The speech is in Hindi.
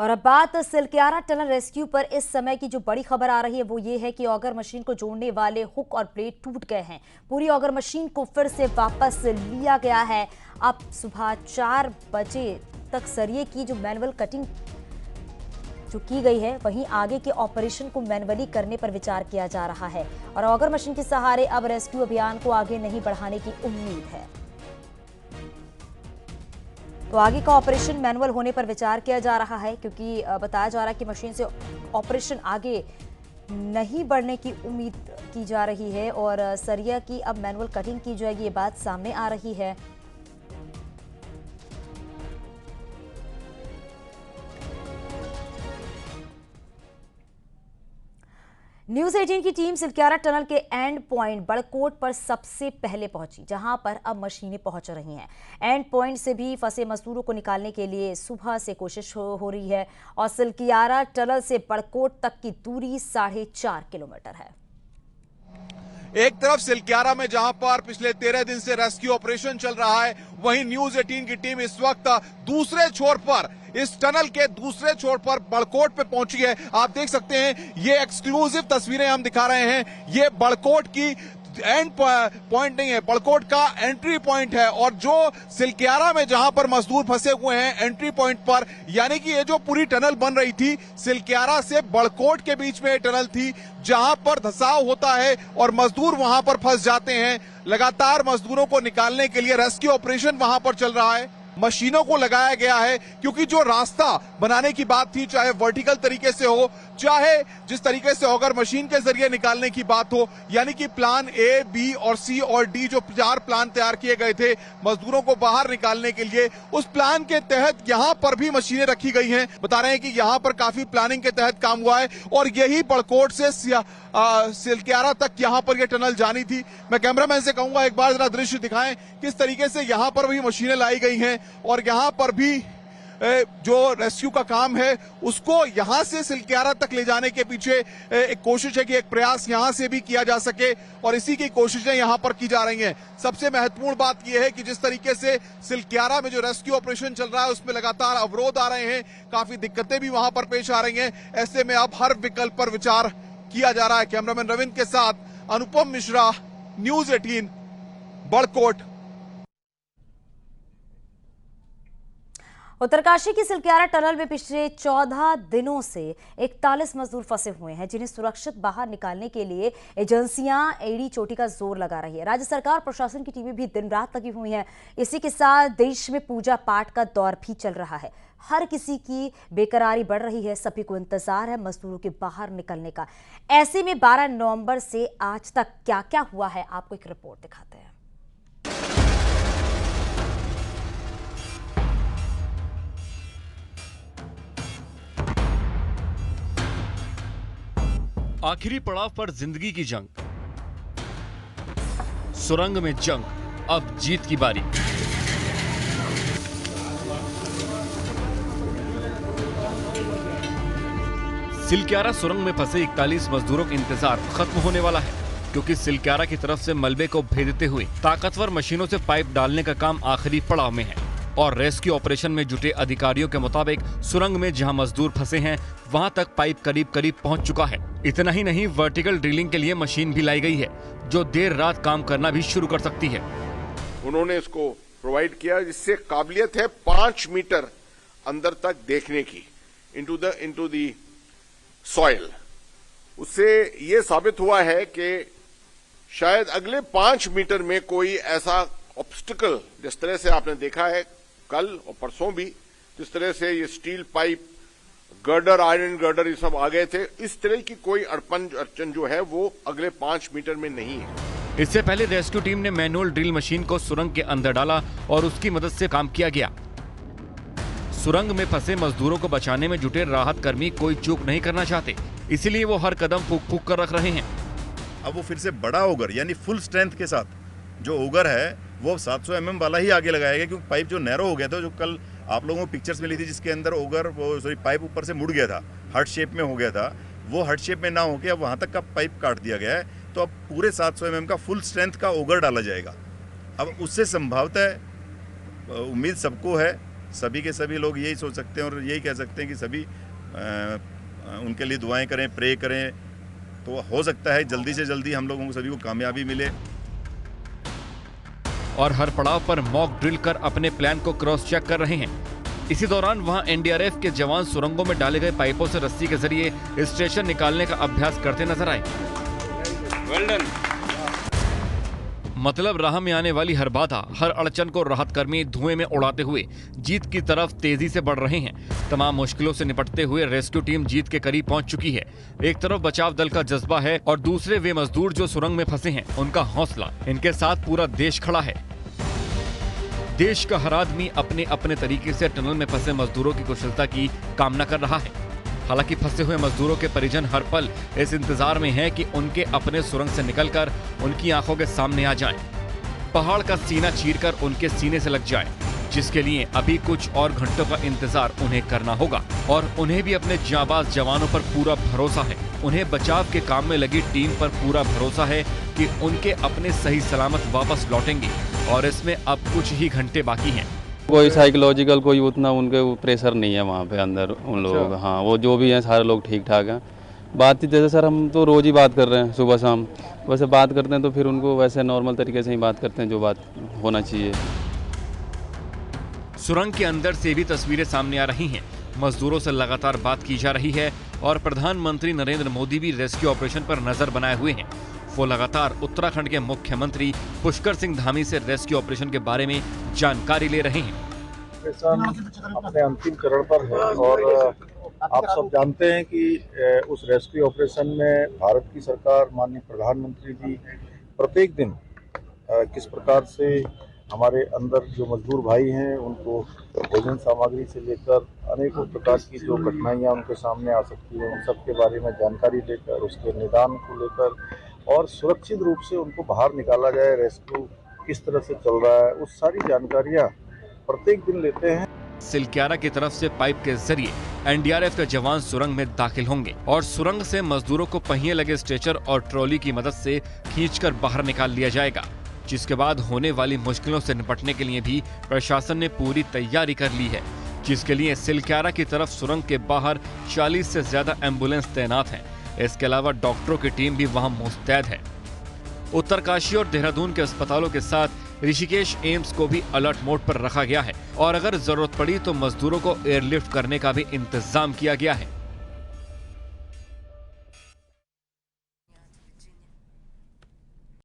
और अब बात सिलक्यारा टनल रेस्क्यू पर। इस समय की जो बड़ी खबर आ रही है वो ये है कि ऑगर मशीन को जोड़ने वाले हुक और प्लेट टूट गए हैं। पूरी ऑगर मशीन को फिर से वापस लिया गया है। अब सुबह 4 बजे तक सरिये की जो मैनुअल कटिंग जो की गई है, वहीं आगे के ऑपरेशन को मैनुअली करने पर विचार किया जा रहा है और ऑगर मशीन के सहारे अब रेस्क्यू अभियान को आगे नहीं बढ़ाने की उम्मीद है। तो आगे का ऑपरेशन मैनुअल होने पर विचार किया जा रहा है, क्योंकि बताया जा रहा है कि मशीन से ऑपरेशन आगे नहीं बढ़ने की उम्मीद की जा रही है और सरिया की अब मैनुअल कटिंग की जाएगी, ये बात सामने आ रही है। न्यूज 18 की टीम सिलक्यारा टनल के एंड पॉइंट बड़कोट पर सबसे पहले पहुंची, जहां पर अब मशीनें पहुंच रही हैं। एंड पॉइंट से भी फंसे मजदूरों को निकालने के लिए सुबह से कोशिश हो रही है और सिलक्यारा टनल से बड़कोट तक की दूरी 4.5 किलोमीटर है। एक तरफ सिलक्यारा में जहां पर पिछले 13 दिन से रेस्क्यू ऑपरेशन चल रहा है, वहीं न्यूज 18 की टीम इस वक्त दूसरे छोर पर, इस टनल के दूसरे छोर पर बड़कोट पे पहुंची है। आप देख सकते हैं, ये एक्सक्लूसिव तस्वीरें हम दिखा रहे हैं। ये बड़कोट की एंड पॉइंट नहीं है, बड़कोट का एंट्री पॉइंट है और जो सिलक्यारा में जहां पर मजदूर फंसे हुए हैं एंट्री पॉइंट पर, यानी कि ये जो पूरी टनल बन रही थी सिलक्यारा से बड़कोट के बीच में टनल थी, जहां पर धंसाव होता है और मजदूर वहां पर फंस जाते हैं। लगातार मजदूरों को निकालने के लिए रेस्क्यू ऑपरेशन वहां पर चल रहा है। मशीनों को लगाया गया है क्योंकि जो रास्ता बनाने की बात थी, चाहे वर्टिकल तरीके से हो, चाहे जिस तरीके से ऑगर मशीन के जरिए निकालने की बात हो, यानी कि प्लान ए, बी और सी और डी, जो 4 प्लान तैयार किए गए थे मजदूरों को बाहर निकालने के लिए, उस प्लान के तहत यहां पर भी मशीनें रखी गई हैं। बता रहे हैं कि यहां पर काफी प्लानिंग के तहत काम हुआ है और यही बड़कोट से सिलक्यारा तक यहां पर यह टनल जानी थी। मैं कैमरामैन से कहूंगा एक बार जरा दृश्य दिखाएं किस तरीके से यहां पर भी मशीनें लाई गई हैं और यहां पर भी जो रेस्क्यू का काम है उसको यहां से सिलक्यारा तक ले जाने के पीछे एक कोशिश है कि एक प्रयास यहां से भी किया जा सके और इसी की कोशिशें यहां पर की जा रही हैं। सबसे महत्वपूर्ण बात यह है कि जिस तरीके से सिलक्यारा में जो रेस्क्यू ऑपरेशन चल रहा है उसमें लगातार अवरोध आ रहे हैं, काफी दिक्कतें भी वहां पर पेश आ रही हैं। ऐसे में अब हर विकल्प पर विचार किया जा रहा है। कैमरामैन रविंद्र के साथ अनुपम मिश्रा, न्यूज 18, बड़कोट। उत्तरकाशी की सिलक्यारा टनल में पिछले 14 दिनों से 41 मजदूर फंसे हुए हैं, जिन्हें सुरक्षित बाहर निकालने के लिए एजेंसियां एड़ी चोटी का जोर लगा रही है। राज्य सरकार प्रशासन की टीमें भी दिन रात लगी हुई हैं। इसी के साथ देश में पूजा पाठ का दौर भी चल रहा है। हर किसी की बेकरारी बढ़ रही है, सभी को इंतजार है मजदूरों के बाहर निकलने का। ऐसे में 12 नवंबर से आज तक क्या क्या हुआ है, आपको एक रिपोर्ट दिखाते हैं। आखिरी पड़ाव पर जिंदगी की जंग, सुरंग में जंग, अब जीत की बारी। सिलक्यारा सुरंग में फंसे 41 मजदूरों का इंतजार खत्म होने वाला है, क्योंकि सिलक्यारा की तरफ से मलबे को भेदते हुए ताकतवर मशीनों से पाइप डालने का काम आखिरी पड़ाव में है और रेस्क्यू ऑपरेशन में जुटे अधिकारियों के मुताबिक सुरंग में जहां मजदूर फंसे हैं वहां तक पाइप करीब करीब पहुंच चुका है। इतना ही नहीं, वर्टिकल ड्रिलिंग के लिए मशीन भी लाई गई है जो देर रात काम करना भी शुरू कर सकती है। उन्होंने इसको प्रोवाइड किया जिससे काबिलियत है 5 मीटर अंदर तक देखने की, इनटू द सॉइल। उससे ये साबित हुआ है कि शायद अगले 5 मीटर में कोई ऐसा ऑब्स्टिकल, जिस तरह से आपने देखा है कल और परसों भी, जिस तरह से ये steel pipe, girder, iron girder, ये सब आ गए थे, इस तरह की कोई अड़चन जो है वो अगले 5 मीटर में नहीं है। इससे पहले रेस्क्यू टीम ने मैनुअल ड्रिल मशीन को सुरंग के अंदर डाला और उसकी मदद से काम किया गया। सुरंग में फंसे मजदूरों को बचाने में जुटे राहत कर्मी कोई चूक नहीं करना चाहते, इसीलिए वो हर कदम फूक फूक कर रख रहे हैं। अब वो फिर से बड़ा ओगर यानी फुल स्ट्रेंथ के साथ जो ओगर है वो 700 mm वाला ही आगे लगाया गया, क्योंकि पाइप जो नैरो हो गया था, जो कल आप लोगों को पिक्चर्स मिली थी जिसके अंदर ओगर पाइप ऊपर से मुड़ गया था, हार्ट शेप में हो गया था, वो हार्ट शेप में ना होके अब वहां तक का पाइप काट दिया गया है। तो अब पूरे 700 mm का फुल स्ट्रेंथ का ओगर डाला जाएगा। अब उससे संभावतः उम्मीद सबको है सभी के सभी लोग यही सोच सकते हैं और यही कह सकते हैं कि सभी उनके लिए दुआएं करें, प्रे करें, तो हो सकता है जल्दी से जल्दी हम लोगों को सभी को कामयाबी मिले। और हर पड़ाव पर मॉक ड्रिल कर अपने प्लान को क्रॉस चेक कर रहे हैं। इसी दौरान वहां एनडीआरएफ के जवान सुरंगों में डाले गए पाइपों से रस्सी के जरिए स्टेशन निकालने का अभ्यास करते नजर आए। Well done. मतलब राह में आने वाली हर बाधा, हर अड़चन को राहत कर्मी धुएं में उड़ाते हुए जीत की तरफ तेजी से बढ़ रहे हैं। तमाम मुश्किलों से निपटते हुए रेस्क्यू टीम जीत के करीब पहुंच चुकी है। एक तरफ बचाव दल का जज्बा है और दूसरे वे मजदूर जो सुरंग में फंसे हैं, उनका हौसला। इनके साथ पूरा देश खड़ा है। देश का हर आदमी अपने अपने तरीके से टनल में फंसे मजदूरों की कुशलता की कामना कर रहा है। हालांकि फंसे हुए मजदूरों के परिजन हर पल इस इंतजार में हैं कि उनके अपने सुरंग से निकलकर उनकी आंखों के सामने आ जाएं। पहाड़ का सीना चीरकर उनके सीने से लग जाए, जिसके लिए अभी कुछ और घंटों का इंतजार उन्हें करना होगा। और उन्हें भी अपने जांबाज जवानों पर पूरा भरोसा है। उन्हें बचाव के काम में लगी टीम पर पूरा भरोसा है कि उनके अपने सही सलामत वापस लौटेंगे। और इसमें अब कुछ ही घंटे बाकी हैं। कोई साइकोलॉजिकल कोई उतना उनके प्रेशर नहीं है वहाँ पे अंदर उन लोगों का। हाँ, वो जो भी हैं सारे लोग ठीक ठाक हैं। बातचीत जैसे सर हम तो रोज़ ही बात कर रहे हैं, सुबह शाम वैसे बात करते हैं, तो फिर उनको वैसे नॉर्मल तरीके से ही बात करते हैं जो बात होना चाहिए। सुरंग के अंदर से भी तस्वीरें सामने आ रही हैं। मजदूरों से लगातार बात की जा रही है और प्रधानमंत्री नरेंद्र मोदी भी रेस्क्यू ऑपरेशन पर नजर बनाए हुए हैं। वो लगातार उत्तराखंड के मुख्यमंत्री पुष्कर सिंह धामी से रेस्क्यू ऑपरेशन के बारे में जानकारी ले रहे हैं। ऑपरेशन अपने अंतिम चरण पर है और आप सब जानते हैं कि उस रेस्क्यू ऑपरेशन में भारत की सरकार, माननीय प्रधानमंत्री जी प्रत्येक दिन किस प्रकार से हमारे अंदर जो मजदूर भाई हैं उनको भोजन सामग्री से लेकर अनेकों प्रकार की जो कठिनाइयां उनके सामने आ सकती हैं, उन सब के बारे में जानकारी लेकर उसके निदान को लेकर और सुरक्षित रूप से उनको बाहर निकाला जाए, रेस्क्यू किस तरह से चल रहा है, उस सारी जानकारियां प्रत्येक दिन लेते हैं। सिलक्यारा की तरफ से पाइप के जरिए एनडीआरएफ के जवान सुरंग में दाखिल होंगे और सुरंग से मजदूरों को पहिए लगे स्ट्रेचर और ट्रॉली की मदद से खींचकर बाहर निकाल लिया जाएगा, जिसके बाद होने वाली मुश्किलों से निपटने के लिए भी प्रशासन ने पूरी तैयारी कर ली है, जिसके लिए सिलक्यारा की तरफ सुरंग के बाहर 40 से ज्यादा एम्बुलेंस तैनात हैं। इसके अलावा डॉक्टरों की टीम भी वहां मुस्तैद है। उत्तरकाशी और देहरादून के अस्पतालों के साथ ऋषिकेश एम्स को भी अलर्ट मोड पर रखा गया है और अगर जरूरत पड़ी तो मजदूरों को एयरलिफ्ट करने का भी इंतजाम किया गया है।